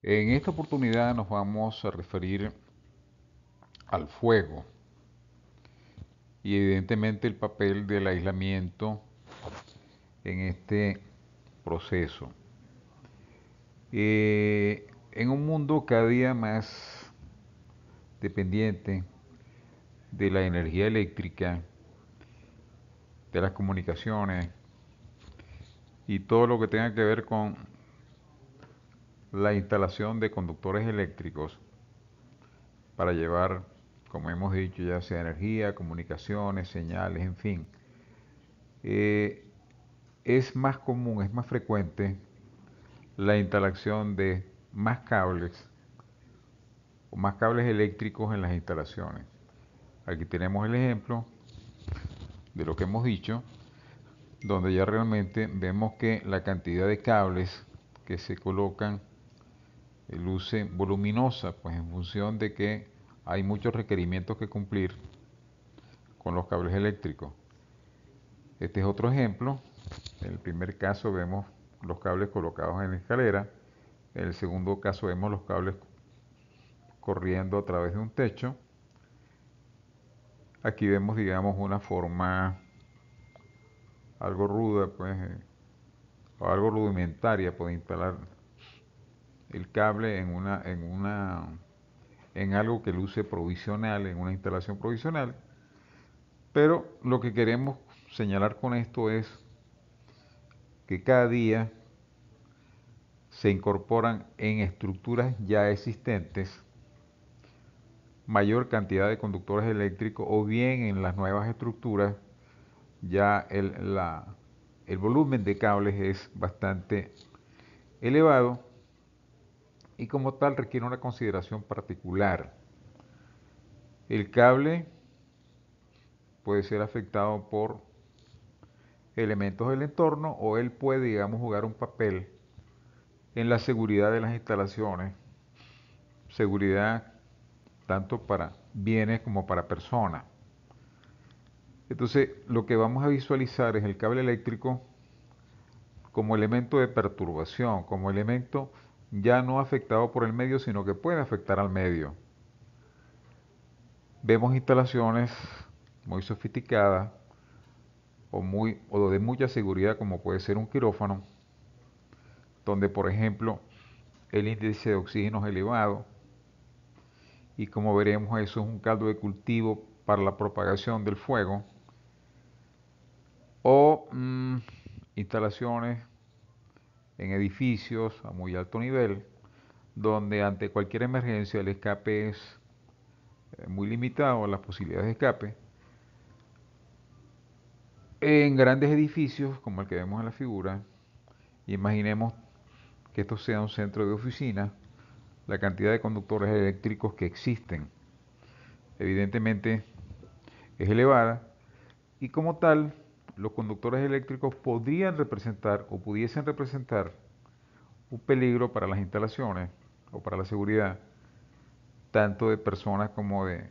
En esta oportunidad nos vamos a referir al fuego y evidentemente el papel del aislamiento en este proceso. En un mundo cada día más dependiente de la energía eléctrica, de las comunicaciones y todo lo que tenga que ver con la instalación de conductores eléctricos para llevar, como hemos dicho, ya sea energía, comunicaciones, señales, en fin. Eh, es más común, es más frecuente la instalación de más cables o más cables eléctricos en las instalaciones. Aquí tenemos el ejemplo de lo que hemos dicho, donde ya realmente vemos que la cantidad de cables que se colocan luce voluminosa, pues en función de que hay muchos requerimientos que cumplir con los cables eléctricos. Este es otro ejemplo. En el primer caso vemos los cables colocados en la escalera. En el segundo caso vemos los cables corriendo a través de un techo. Aquí vemos, digamos, una forma algo ruda, pues, o algo rudimentaria, pues, instalar el cable en algo que luce provisional, en una instalación provisional. Pero lo que queremos señalar con esto es que cada día se incorporan en estructuras ya existentes mayor cantidad de conductores eléctricos, o bien en las nuevas estructuras ya el volumen de cables es bastante elevado y como tal requiere una consideración particular. El cable puede ser afectado por elementos del entorno o él puede, digamos, jugar un papel en la seguridad de las instalaciones, seguridad tanto para bienes como para personas. Entonces, lo que vamos a visualizar es el cable eléctrico como elemento de perturbación, como elemento ya no afectado por el medio, sino que puede afectar al medio. Vemos instalaciones muy sofisticadas o de mucha seguridad, como puede ser un quirófano, donde por ejemplo el índice de oxígeno es elevado y como veremos eso es un caldo de cultivo para la propagación del fuego, o instalaciones en edificios a muy alto nivel, donde ante cualquier emergencia el escape es muy limitado, las posibilidades de escape. En grandes edificios, como el que vemos en la figura, imaginemos que esto sea un centro de oficina, la cantidad de conductores eléctricos que existen, evidentemente es elevada, y como tal, los conductores eléctricos podrían representar o pudiesen representar un peligro para las instalaciones o para la seguridad, tanto de personas como de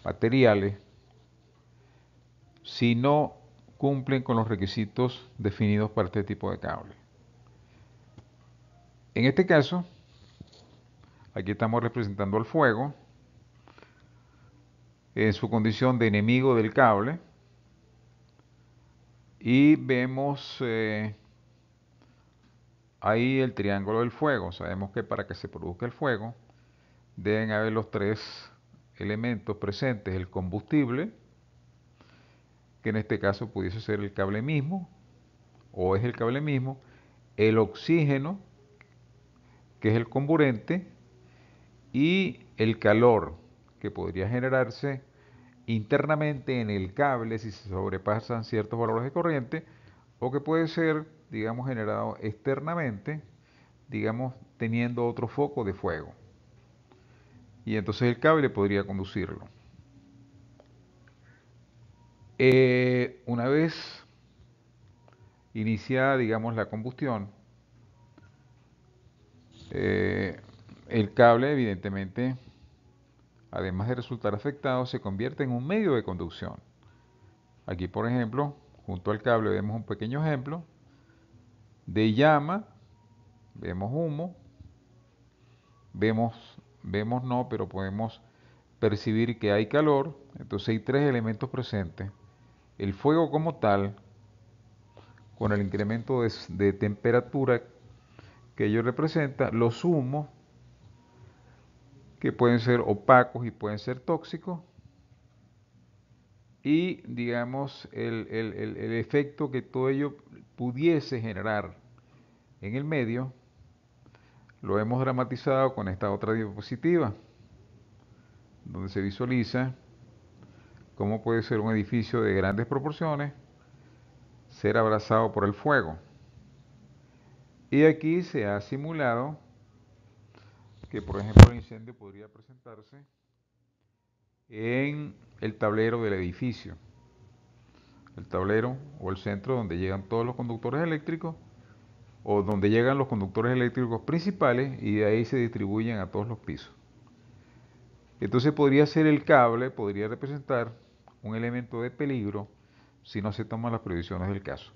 materiales, si no cumplen con los requisitos definidos para este tipo de cable. En este caso, aquí estamos representando al fuego en su condición de enemigo del cable y vemos ahí el triángulo del fuego. Sabemos que para que se produzca el fuego deben haber los tres elementos presentes: el combustible, que en este caso pudiese ser el cable mismo, o es el cable mismo, el oxígeno, que es el comburente, y el calor, que podría generarse internamente en el cable si se sobrepasan ciertos valores de corriente, o que puede ser, digamos, generado externamente, digamos, teniendo otro foco de fuego. Y entonces el cable podría conducirlo. Una vez iniciada, digamos, la combustión, eh, el cable, evidentemente, además de resultar afectado, se convierte en un medio de conducción. Aquí, por ejemplo, junto al cable vemos un pequeño ejemplo de llama, vemos humo, vemos no, pero podemos percibir que hay calor. Entonces hay tres elementos presentes. El fuego como tal, con el incremento de temperatura que ello representa, los humos, que pueden ser opacos y pueden ser tóxicos, y digamos el efecto que todo ello pudiese generar en el medio, lo hemos dramatizado con esta otra diapositiva, donde se visualiza cómo puede ser un edificio de grandes proporciones ser abrazado por el fuego. Y aquí se ha simulado que, por ejemplo, el incendio podría presentarse en el tablero del edificio, el tablero o el centro donde llegan todos los conductores eléctricos o donde llegan los conductores eléctricos principales y de ahí se distribuyen a todos los pisos. Entonces podría ser el cable, podría representar un elemento de peligro si no se toman las previsiones del caso.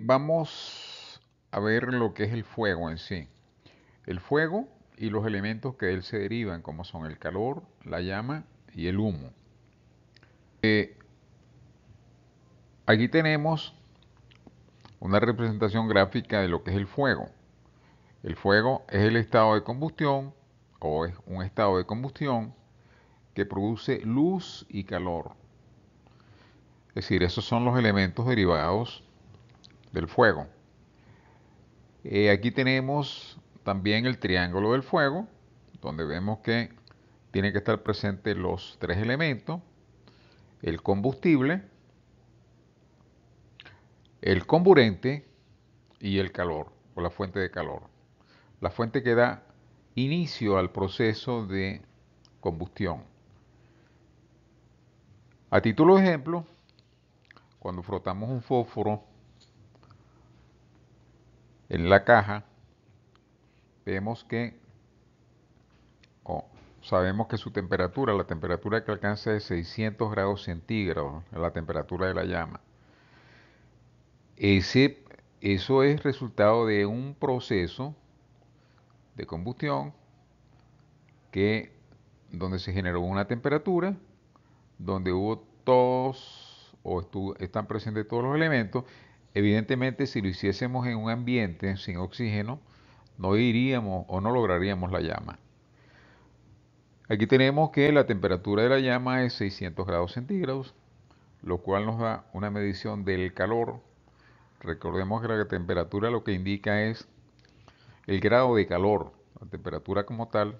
Vamos a ver lo que es el fuego en sí. El fuego y los elementos que de él se derivan, como son el calor, la llama y el humo. Aquí tenemos una representación gráfica de lo que es el fuego. El fuego es el estado de combustión o es un estado de combustión que produce luz y calor. Es decir, esos son los elementos derivados del fuego. Aquí tenemos también el triángulo del fuego, donde vemos que tienen que estar presentes los tres elementos: el combustible, el comburente y el calor, o la fuente de calor. La fuente que da inicio al proceso de combustión. A título de ejemplo, cuando frotamos un fósforo en la caja, vemos que, o sabemos que su temperatura, la temperatura que alcanza es 600 grados centígrados, la temperatura de la llama. Eso es resultado de un proceso de combustión donde se generó una temperatura, donde hubo todos están presentes todos los elementos. Evidentemente, si lo hiciésemos en un ambiente sin oxígeno, no iríamos o no lograríamos la llama. Aquí tenemos que la temperatura de la llama es 600 grados centígrados, lo cual nos da una medición del calor. Recordemos que la temperatura lo que indica es el grado de calor. La temperatura como tal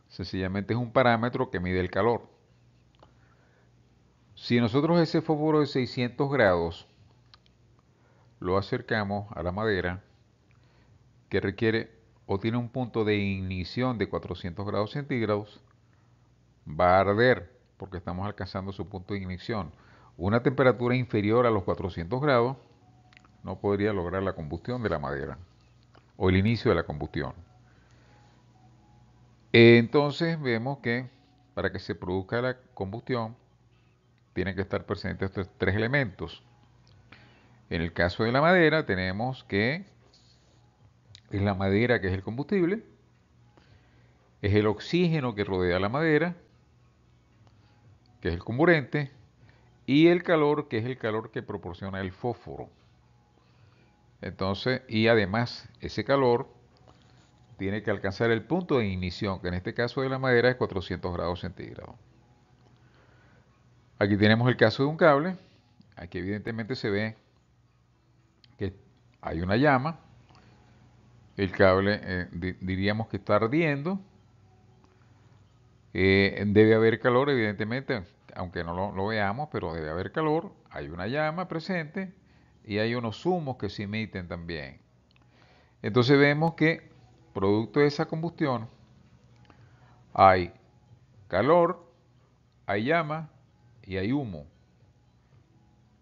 sencillamente es un parámetro que mide el calor. Si nosotros ese fósforo de 600 grados lo acercamos a la madera, que requiere o tiene un punto de ignición de 400 grados centígrados, va a arder porque estamos alcanzando su punto de ignición. Una temperatura inferior a los 400 grados no podría lograr la combustión de la madera o el inicio de la combustión. Entonces vemos que para que se produzca la combustión tienen que estar presentes estos tres elementos. En el caso de la madera tenemos que es la madera que es el combustible, es el oxígeno que rodea la madera, que es el comburente, y el calor, que es el calor que proporciona el fósforo. Entonces, y además ese calor tiene que alcanzar el punto de ignición, que en este caso de la madera es 400 grados centígrados. Aquí tenemos el caso de un cable. Aquí evidentemente se ve que hay una llama. El cable diríamos que está ardiendo. Debe haber calor, evidentemente, aunque no lo veamos, pero debe haber calor. Hay una llama presente y hay unos humos que se emiten también. Entonces vemos que, producto de esa combustión, hay calor, hay llama y hay humo.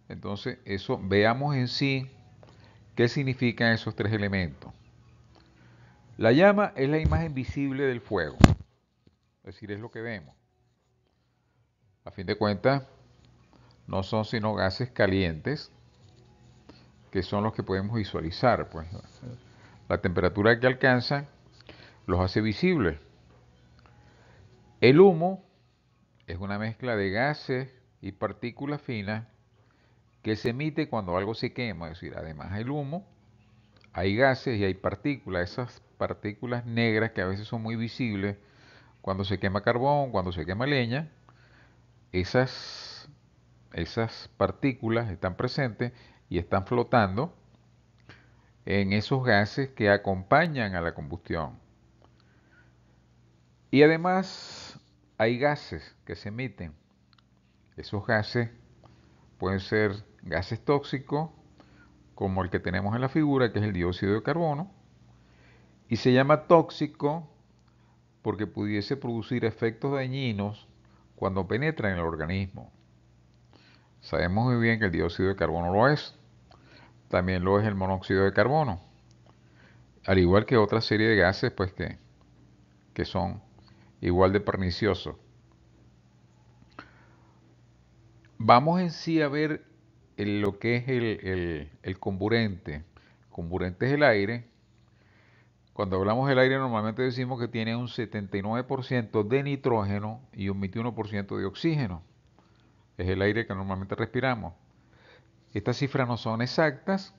Entonces, eso veamos en sí qué significan esos tres elementos. La llama es la imagen visible del fuego, es decir, es lo que vemos. A fin de cuentas, no son sino gases calientes que son los que podemos visualizar, pues. La temperatura que alcanzan los hace visibles. El humo es una mezcla de gases y partículas finas que se emite cuando algo se quema. Es decir, además del humo, hay gases y hay partículas. Esas partículas negras que a veces son muy visibles cuando se quema carbón, cuando se quema leña, esas partículas están presentes y están flotando en esos gases que acompañan a la combustión. Y además hay gases que se emiten. Esos gases pueden ser gases tóxicos, como el que tenemos en la figura, que es el dióxido de carbono, y se llama tóxico porque pudiese producir efectos dañinos cuando penetra en el organismo. Sabemos muy bien que el dióxido de carbono lo es, también lo es el monóxido de carbono, al igual que otra serie de gases pues que son igual de perniciosos. Vamos en sí a ver lo que es el comburente. El comburente es el aire. Cuando hablamos del aire normalmente decimos que tiene un 79% de nitrógeno y un 21% de oxígeno. Es el aire que normalmente respiramos. Estas cifras no son exactas,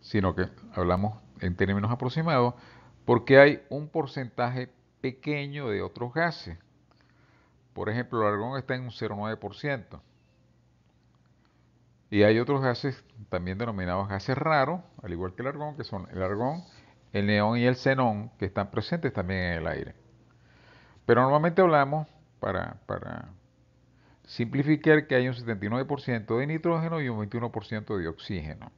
sino que hablamos en términos aproximados, porque hay un porcentaje pequeño de otros gases. Por ejemplo, el argón está en un 0,9%. Y hay otros gases también denominados gases raros, al igual que el argón, que son el argón, el neón y el xenón, que están presentes también en el aire. Pero normalmente hablamos, para simplificar, que hay un 79% de nitrógeno y un 21% de oxígeno.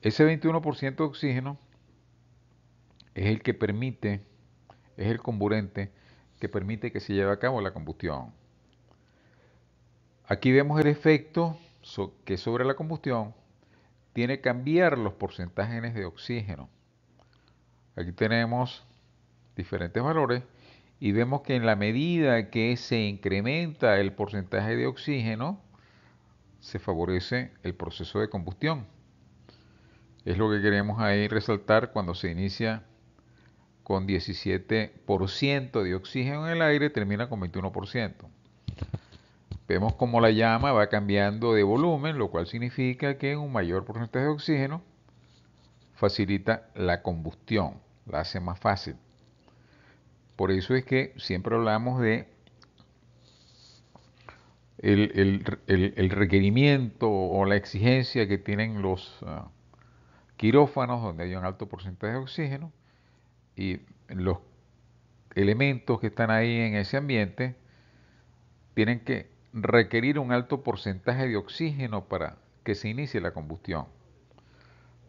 Ese 21% de oxígeno es el que permite, es el comburente que permite que se lleve a cabo la combustión. Aquí vemos el efecto que sobre la combustión tiene que cambiar los porcentajes de oxígeno. Aquí tenemos diferentes valores y vemos que en la medida que se incrementa el porcentaje de oxígeno, se favorece el proceso de combustión. Es lo que queremos ahí resaltar cuando se inicia con 17% de oxígeno en el aire, termina con 21%. Vemos como la llama va cambiando de volumen, lo cual significa que un mayor porcentaje de oxígeno facilita la combustión, la hace más fácil. Por eso es que siempre hablamos de el requerimiento o la exigencia que tienen los quirófanos, donde hay un alto porcentaje de oxígeno, y los elementos que están ahí en ese ambiente tienen que requerir un alto porcentaje de oxígeno para que se inicie la combustión.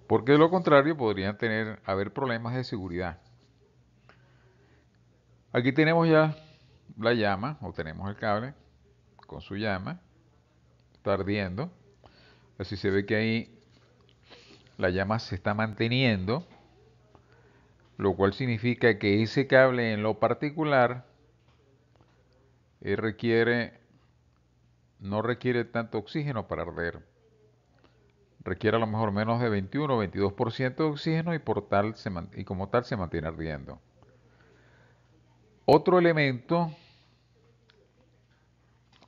Porque de lo contrario podrían haber problemas de seguridad. Aquí tenemos ya la llama, o tenemos el cable con su llama, está ardiendo. Así se ve que ahí la llama se está manteniendo, lo cual significa que ese cable en lo particular requiere, no requiere tanto oxígeno para arder. Requiere a lo mejor menos de 21 o 22% de oxígeno y como tal se mantiene ardiendo. Otro elemento,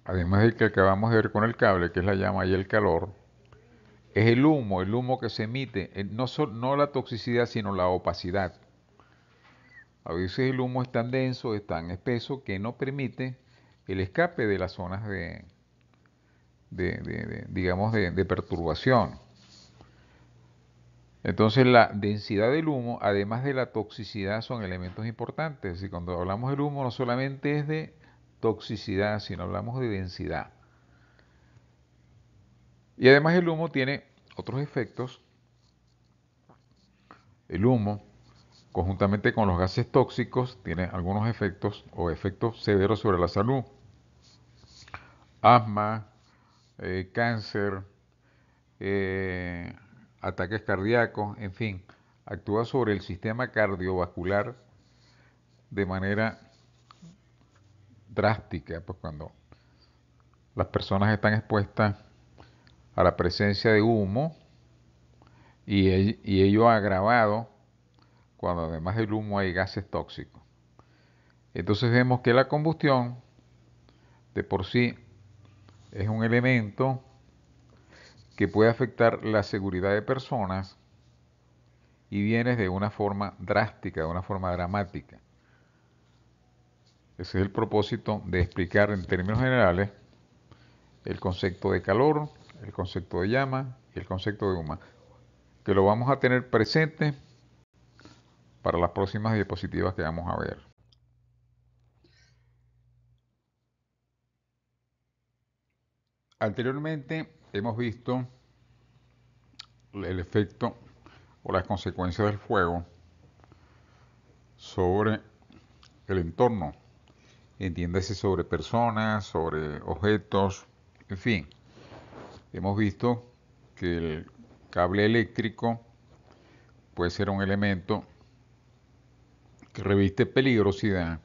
además del que acabamos de ver con el cable, que es la llama y el calor, es el humo que se emite, no la toxicidad, sino la opacidad. A veces el humo es tan denso, es tan espeso, que no permite el escape de las zonas digamos, de perturbación. Entonces la densidad del humo, además de la toxicidad, son elementos importantes. Y cuando hablamos del humo no solamente es de toxicidad, sino hablamos de densidad. Y además el humo tiene otros efectos. El humo, conjuntamente con los gases tóxicos, tiene algunos efectos o efectos severos sobre la salud. Asma, cáncer, eh, ataques cardíacos, en fin, actúa sobre el sistema cardiovascular de manera drástica, pues cuando las personas están expuestas a la presencia de humo, y ello agravado cuando además del humo hay gases tóxicos. Entonces vemos que la combustión de por sí es un elemento que puede afectar la seguridad de personas y bienes de una forma drástica, de una forma dramática. Ese es el propósito de explicar en términos generales el concepto de calor, el concepto de llama y el concepto de humo, que lo vamos a tener presente para las próximas diapositivas que vamos a ver. Anteriormente hemos visto el efecto o las consecuencias del fuego sobre el entorno, entiéndase sobre personas, sobre objetos, en fin. Hemos visto que el cable eléctrico puede ser un elemento que reviste peligrosidad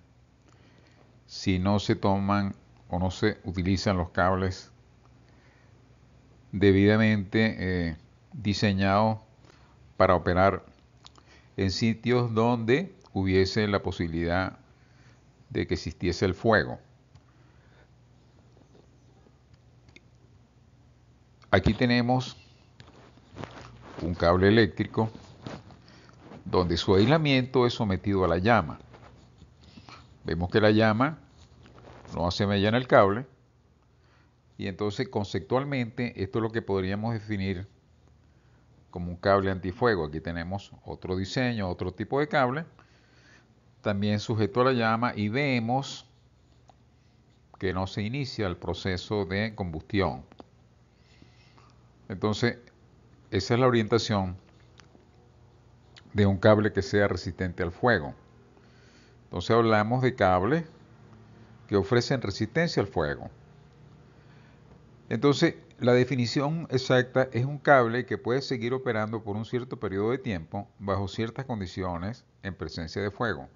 si no se toman o no se utilizan los cables debidamente diseñados para operar en sitios donde hubiese la posibilidad de que existiese el fuego. Aquí tenemos un cable eléctrico donde su aislamiento es sometido a la llama. Vemos que la llama no se mella en el cable y entonces conceptualmente esto es lo que podríamos definir como un cable antifuego. Aquí tenemos otro diseño, otro tipo de cable, también sujeto a la llama, y vemos que no se inicia el proceso de combustión. Entonces, esa es la orientación de un cable que sea resistente al fuego. Entonces hablamos de cables que ofrecen resistencia al fuego. Entonces, la definición exacta es un cable que puede seguir operando por un cierto periodo de tiempo bajo ciertas condiciones en presencia de fuego.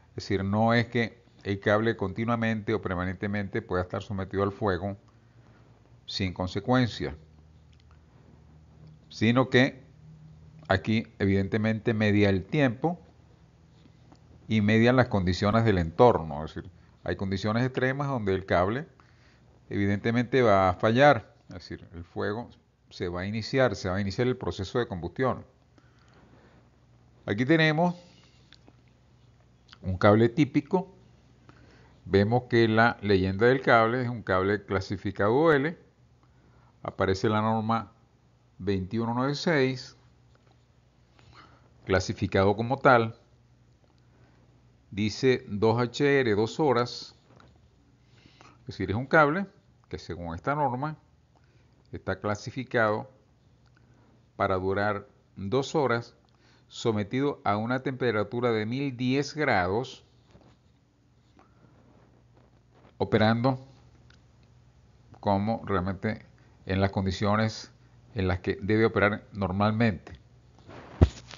Es decir, no es que el cable continuamente o permanentemente pueda estar sometido al fuego sin consecuencia, sino que aquí evidentemente media el tiempo y median las condiciones del entorno. Es decir, hay condiciones extremas donde el cable evidentemente va a fallar, es decir, el fuego se va a iniciar el proceso de combustión. Aquí tenemos un cable típico. Vemos que la leyenda del cable es un cable clasificado L. Aparece la norma 2196, clasificado como tal. Dice 2HR, 2 horas. Es decir, es un cable que según esta norma está clasificado para durar 2 horas sometido a una temperatura de 1010 grados, operando como realmente en las condiciones en las que debe operar normalmente.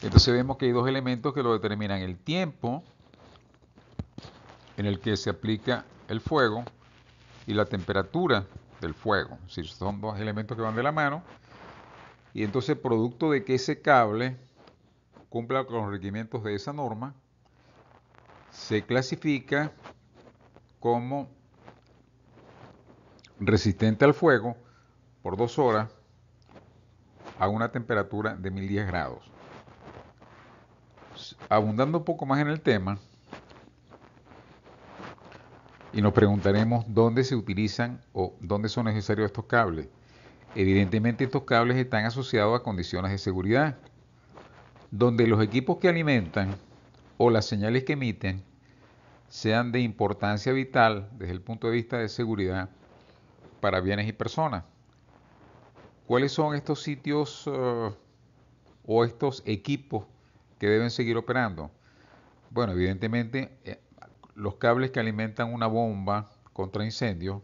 Entonces vemos que hay dos elementos que lo determinan: el tiempo en el que se aplica el fuego y la temperatura del fuego. Es decir, son dos elementos que van de la mano, y entonces producto de que ese cable cumpla con los requerimientos de esa norma, se clasifica como resistente al fuego por 2 horas a una temperatura de 1010 grados. Abundando un poco más en el tema, y nos preguntaremos dónde se utilizan o dónde son necesarios estos cables. Evidentemente estos cables están asociados a condiciones de seguridad, donde los equipos que alimentan o las señales que emiten sean de importancia vital desde el punto de vista de seguridad para bienes y personas. ¿Cuáles son estos sitios o estos equipos que deben seguir operando? Bueno, evidentemente los cables que alimentan una bomba contra incendio,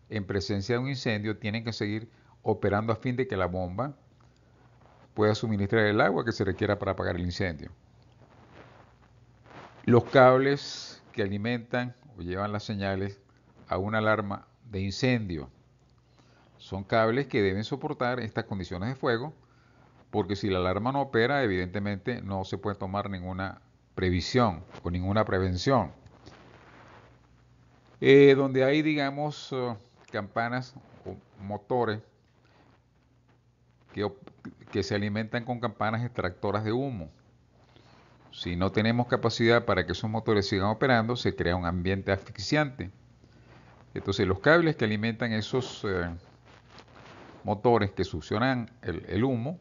en presencia de un incendio, tienen que seguir operando a fin de que la bomba pueda suministrar el agua que se requiera para apagar el incendio. Los cables que alimentan o llevan las señales a una alarma de incendio son cables que deben soportar estas condiciones de fuego porque si la alarma no opera, evidentemente no se puede tomar ninguna previsión o ninguna prevención. Donde hay, digamos, campanas o motores que, que se alimentan con campanas extractoras de humo. Si no tenemos capacidad para que esos motores sigan operando, se crea un ambiente asfixiante. Entonces los cables que alimentan esos motores que succionan el humo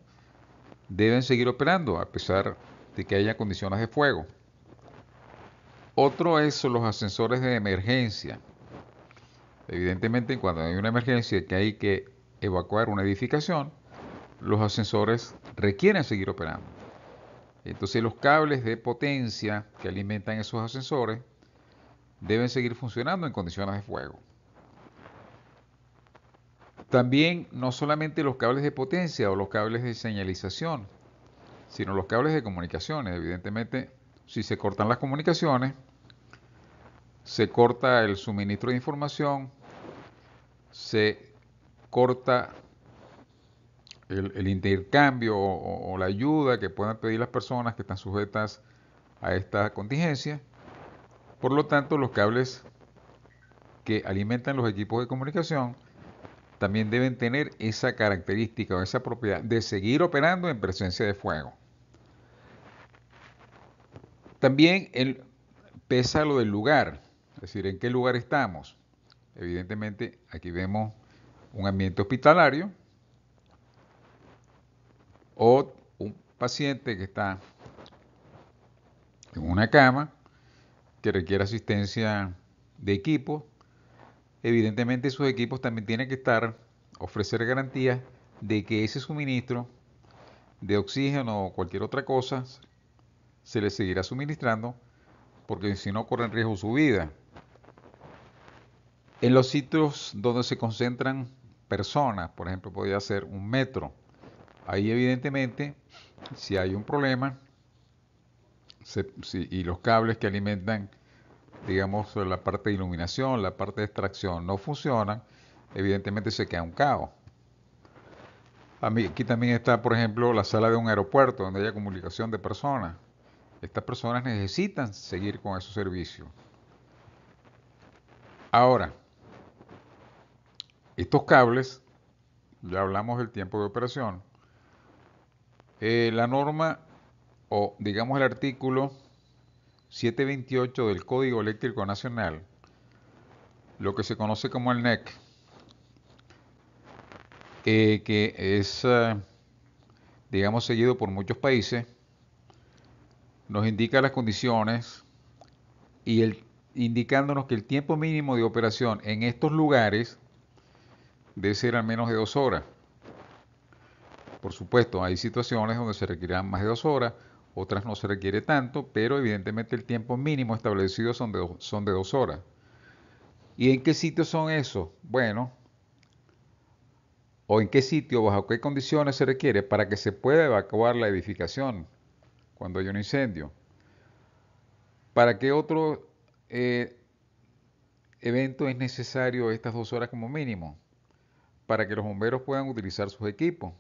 deben seguir operando a pesar de que haya condiciones de fuego. Otro es los ascensores de emergencia. Evidentemente, cuando hay una emergencia que hay que evacuar una edificación, los ascensores requieren seguir operando. Entonces los cables de potencia que alimentan esos ascensores deben seguir funcionando en condiciones de fuego. También no solamente los cables de potencia o los cables de señalización, sino los cables de comunicaciones. Evidentemente, si se cortan las comunicaciones, se corta el suministro de información, se corta el intercambio o la ayuda que puedan pedir las personas que están sujetas a esta contingencia. Por lo tanto, los cables que alimentan los equipos de comunicación también deben tener esa característica o esa propiedad de seguir operando en presencia de fuego. También pesa lo del lugar, es decir, en qué lugar estamos. Evidentemente, aquí vemos un ambiente hospitalario o un paciente que está en una cama que requiere asistencia de equipo. Evidentemente, esos equipos también tienen que ofrecer garantías de que ese suministro de oxígeno o cualquier otra cosa se les seguirá suministrando, porque si no corren riesgo su vida. En los sitios donde se concentran personas, por ejemplo, podría ser un metro, ahí evidentemente, si hay un problema y los cables que alimentan, digamos, la parte de iluminación, la parte de extracción no funcionan, evidentemente se queda un caos. Aquí también está, por ejemplo, la sala de un aeropuerto donde haya comunicación de personas. Estas personas necesitan seguir con esos servicios. Ahora, estos cables, ya hablamos del tiempo de operación, la norma o digamos el artículo 728 del Código Eléctrico Nacional, lo que se conoce como el NEC, que es, digamos, seguido por muchos países, nos indica las condiciones y indicándonos que el tiempo mínimo de operación en estos lugares debe ser al menos de 2 horas. Por supuesto, hay situaciones donde se requerirán más de 2 horas, otras no se requiere tanto, pero evidentemente el tiempo mínimo establecido son de 2 horas. ¿Y en qué sitios son esos? Bueno, o en qué sitio, bajo qué condiciones se requiere para que se pueda evacuar la edificación cuando hay un incendio. ¿Para qué otro evento es necesario estas 2 horas como mínimo? Para que los bomberos puedan utilizar sus equipos.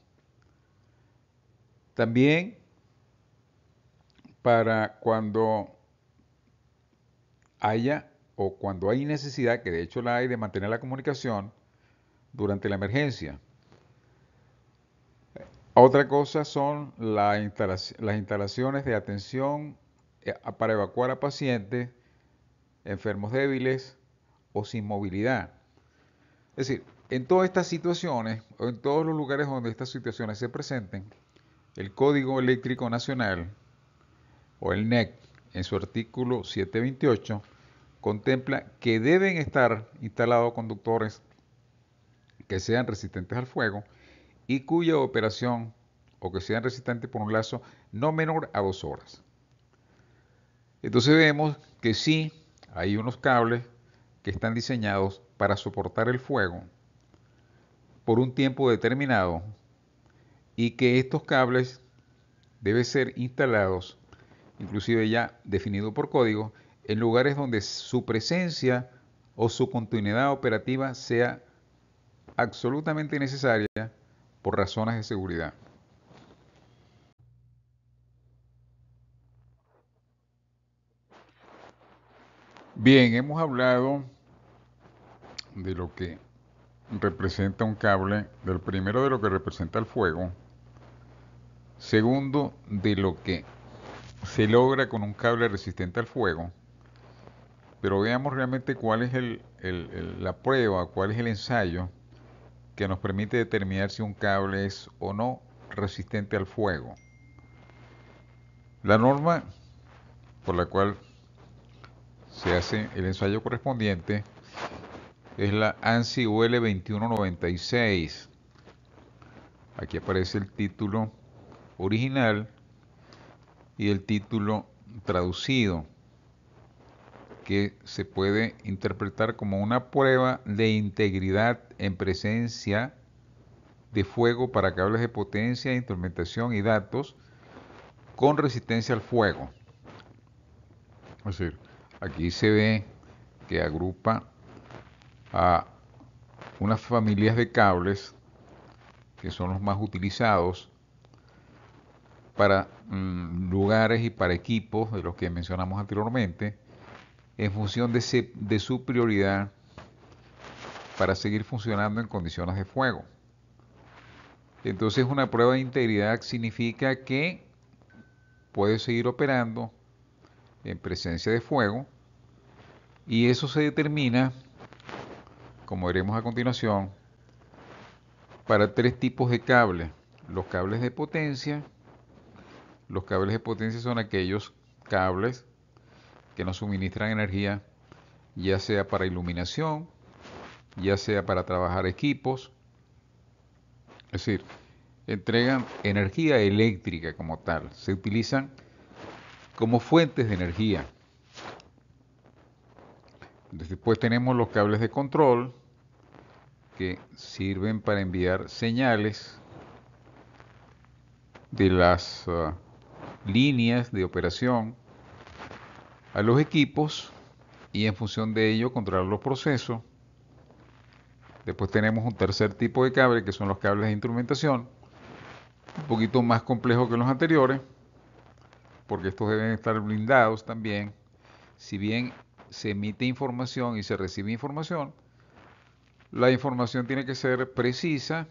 También para cuando haya o cuando hay necesidad, que de hecho la hay, de mantener la comunicación durante la emergencia. Otra cosa son las instalaciones de atención para evacuar a pacientes enfermos débiles o sin movilidad. Es decir, en todas estas situaciones o en todos los lugares donde estas situaciones se presenten, el Código Eléctrico Nacional o el NEC en su artículo 728 contempla que deben estar instalados conductores que sean resistentes al fuego y cuya operación o que sean resistentes por un lazo no menor a 2 horas. Entonces vemos que sí hay unos cables que están diseñados para soportar el fuego por un tiempo determinado y que estos cables deben ser instalados, inclusive ya definido por código, en lugares donde su presencia o su continuidad operativa sea absolutamente necesaria por razones de seguridad. Bien, hemos hablado de lo que representa un cable, del primero de lo que representa el fuego, segundo de lo que se logra con un cable resistente al fuego, pero veamos realmente cuál es la prueba, cuál es el ensayo que nos permite determinar si un cable es o no resistente al fuego. La norma por la cual se hace el ensayo correspondiente es la ANSI UL 2196. Aquí aparece el título original y el título traducido, que se puede interpretar como una prueba de integridad en presencia de fuego para cables de potencia, instrumentación y datos con resistencia al fuego. Es decir, aquí se ve que agrupa a unas familias de cables que son los más utilizados para lugares y para equipos de los que mencionamos anteriormente, en función de su prioridad para seguir funcionando en condiciones de fuego. Entonces una prueba de integridad significa que puede seguir operando en presencia de fuego y eso se determina, como veremos a continuación, para tres tipos de cables. Los cables de potencia. Los cables de potencia son aquellos cables que nos suministran energía, ya sea para iluminación, ya sea para trabajar equipos, es decir, entregan energía eléctrica como tal, se utilizan como fuentes de energía. Después tenemos los cables de control que sirven para enviar señales de las líneas de operación a los equipos y en función de ello controlar los procesos. Después tenemos un tercer tipo de cable que son los cables de instrumentación, un poquito más complejo que los anteriores, porque estos deben estar blindados también. Si bien se emite información y se recibe información, la información tiene que ser precisa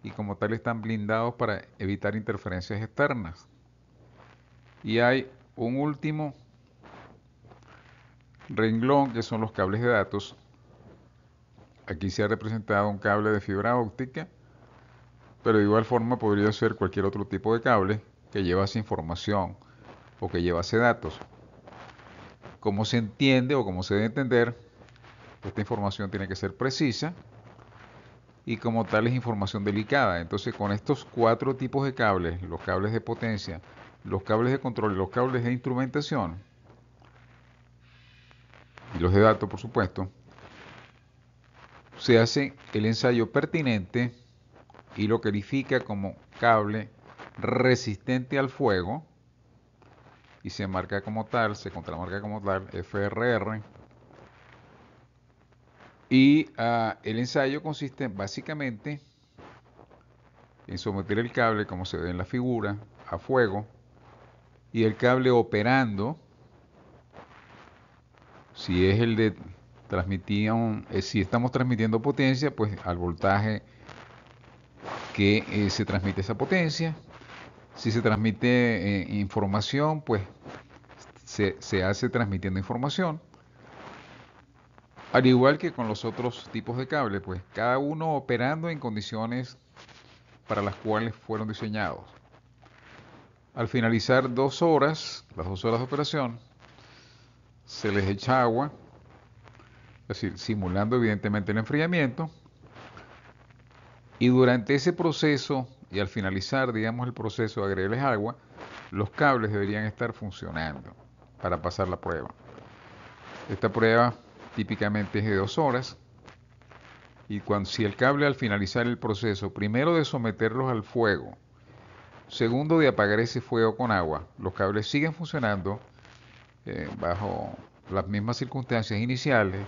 y como tal están blindados para evitar interferencias externas. Y hay un último renglón que son los cables de datos. Aquí se ha representado un cable de fibra óptica, pero de igual forma podría ser cualquier otro tipo de cable que llevase información o que llevase datos. Como se entiende o como se debe entender, esta información tiene que ser precisa y como tal es información delicada. Entonces con estos cuatro tipos de cables, los cables de potencia, los cables de control y los cables de instrumentación, y los de datos por supuesto, se hace el ensayo pertinente y lo califica como cable resistente al fuego y se marca como tal, se contramarca como tal FRR. Y el ensayo consiste básicamente en someter el cable, como se ve en la figura, a fuego y el cable operando, si es el de transmisión, si estamos transmitiendo potencia, pues al voltaje que se transmite esa potencia. Si se transmite información, pues se hace transmitiendo información. Al igual que con los otros tipos de cable, pues cada uno operando en condiciones para las cuales fueron diseñados. Al finalizar 2 horas, las 2 horas de operación, se les echa agua, es decir, simulando evidentemente el enfriamiento, y durante ese proceso y al finalizar, digamos, el proceso de agregarles agua, los cables deberían estar funcionando para pasar la prueba. Esta prueba típicamente es de 2 horas y si el cable al finalizar el proceso, primero de someterlos al fuego, segundo de apagar ese fuego con agua, los cables siguen funcionando bajo las mismas circunstancias iniciales,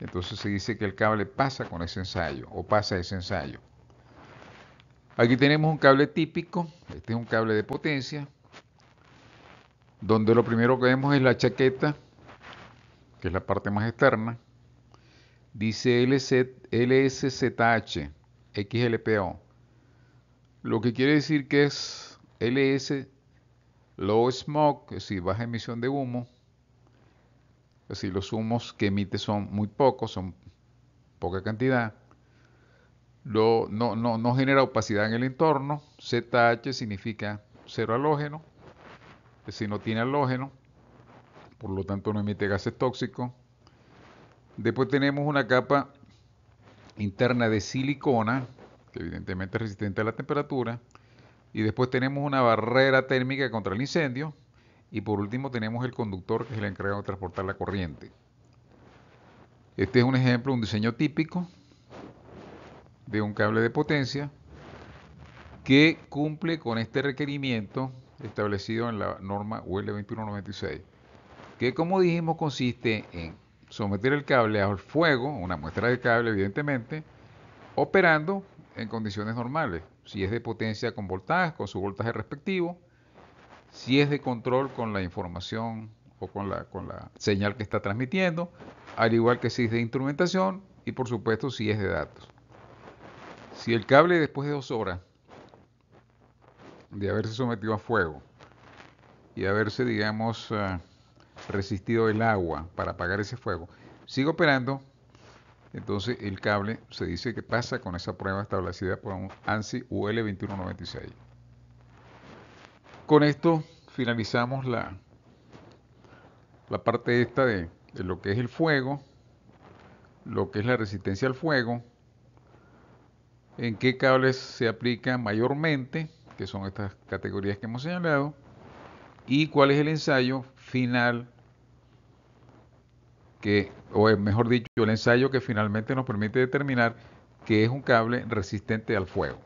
entonces se dice que el cable pasa con ese ensayo o pasa ese ensayo. Aquí tenemos un cable típico, este es un cable de potencia, donde lo primero que vemos es la chaqueta que es la parte más externa, dice LSZH, XLPO, lo que quiere decir que es LS, Low Smoke, es decir, baja emisión de humo, es decir, los humos que emite son muy pocos, son poca cantidad, no genera opacidad en el entorno, ZH significa cero halógeno, es decir, no tiene halógeno, por lo tanto no emite gases tóxicos. Después tenemos una capa interna de silicona, que evidentemente es resistente a la temperatura, y después tenemos una barrera térmica contra el incendio, y por último tenemos el conductor, que es el encargado de transportar la corriente. Este es un ejemplo, un diseño típico de un cable de potencia que cumple con este requerimiento establecido en la norma UL 2196, que como dijimos consiste en someter el cable al fuego, una muestra de cable evidentemente, operando en condiciones normales. Si es de potencia con voltaje, con su voltaje respectivo, si es de control con la información o con la señal que está transmitiendo, al igual que si es de instrumentación y por supuesto si es de datos. Si el cable después de 2 horas de haberse sometido a fuego y haberse, digamos, resistido el agua para apagar ese fuego, sigue operando, entonces el cable se dice que pasa con esa prueba establecida por un ANSI UL 2196. Con esto finalizamos la parte esta de lo que es el fuego, lo que es la resistencia al fuego, en qué cables se aplica mayormente, que son estas categorías que hemos señalado, y cuál es el ensayo final o mejor dicho, el ensayo que finalmente nos permite determinar que es un cable resistente al fuego.